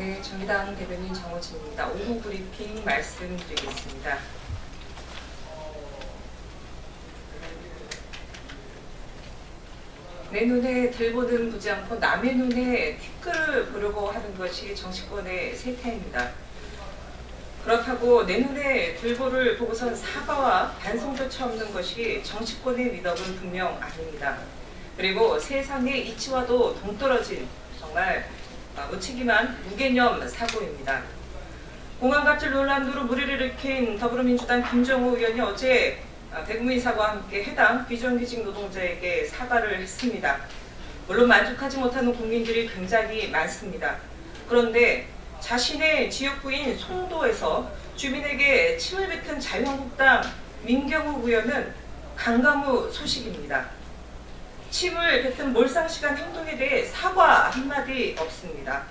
네, 정의당 대변인 정호진입니다. 오후 브리핑 말씀드리겠습니다. 내 눈에 들보는 보지 않고 남의 눈에 티끌을 보려고 하는 것이 정치권의 세태입니다. 그렇다고 내 눈에 들보를 보고선 사과와 반성조차 없는 것이 정치권의 미덕은 분명 아닙니다. 그리고 세상의 이치와도 동떨어진 정말 무책임한 무개념 사고입니다. 공안갑질 논란으로 물의를 일으킨 더불어민주당 김정우 의원이 어제 대국민 사과와 함께 해당 비정규직 노동자에게 사과를 했습니다. 물론 만족하지 못하는 국민들이 굉장히 많습니다. 그런데 자신의 지역구인 송도에서 주민에게 침을 뱉은 자유한국당 민경욱 의원은 강감우 소식입니다. 침을 뱉은 몰상식한 행동에 대해 사과 한마디 없습니다.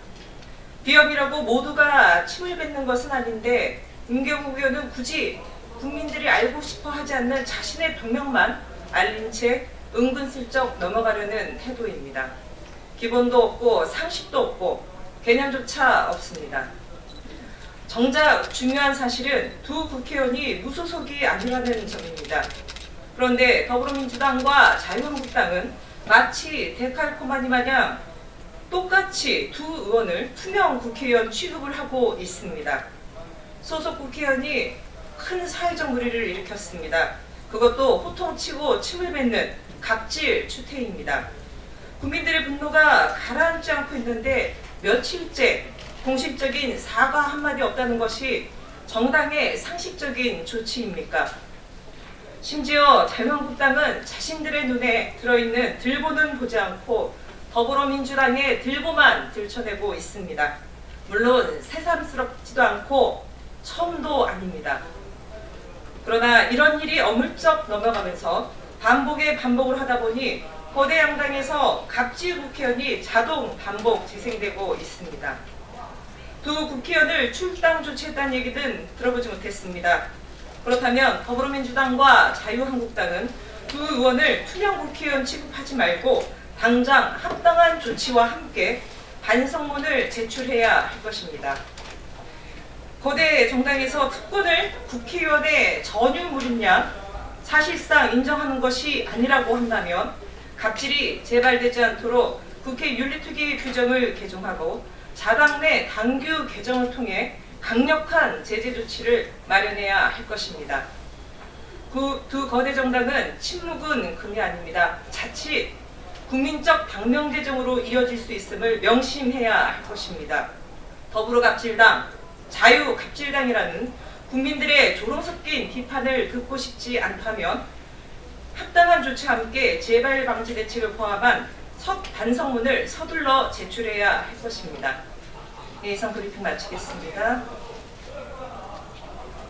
비염이라고 모두가 침을 뱉는 것은 아닌데 민경욱 의원은 굳이 국민들이 알고 싶어 하지 않는 자신의 동력만 알린 채 은근슬쩍 넘어가려는 태도입니다. 기본도 없고 상식도 없고 개념조차 없습니다. 정작 중요한 사실은 두 국회의원이 무소속이 아니라는 점입니다. 그런데 더불어민주당과 자유한국당은 마치 데칼코마니 마냥 똑같이 두 의원을 투명 국회의원 취급을 하고 있습니다. 소속 국회의원이 큰 사회적 물의를 일으켰습니다. 그것도 호통치고 침을 뱉는 갑질 추태입니다. 국민들의 분노가 가라앉지 않고 있는데 며칠째 공식적인 사과 한마디 없다는 것이 정당의 상식적인 조치입니까? 심지어 자유한국당은 자신들의 눈에 들어있는 들보는 보지 않고 더불어민주당의 들보만 들춰내고 있습니다. 물론 새삼스럽지도 않고 처음도 아닙니다. 그러나 이런 일이 어물쩍 넘어가면서 반복에 반복을 하다 보니 거대 양당에서 갑질 국회의원이 자동 반복 재생되고 있습니다. 두 국회의원을 출당 조치했다는 얘기는 들어보지 못했습니다. 그렇다면 더불어민주당과 자유한국당은 두 의원을 투명 국회의원 취급하지 말고 당장 합당한 조치와 함께 반성문을 제출해야 할 것입니다. 거대 정당에서 특권을 국회의원에 전유 물으냐 사실상 인정하는 것이 아니라고 한다면 갑질이 재발되지 않도록 국회 윤리특위 규정을 개정하고 자당 내 당규 개정을 통해 강력한 제재 조치를 마련해야 할 것입니다. 두 거대 정당은 침묵은 금이 아닙니다. 자칫 국민적 당명개정으로 이어질 수 있음을 명심해야 할 것입니다. 더불어갑질당, 자유갑질당이라는 국민들의 조롱 섞인 비판을 듣고 싶지 않다면 합당한 조치와 함께 재발 방지 대책을 포함한 반성문을 서둘러 제출해야 할 것입니다. 네, 이상 브리핑 마치겠습니다.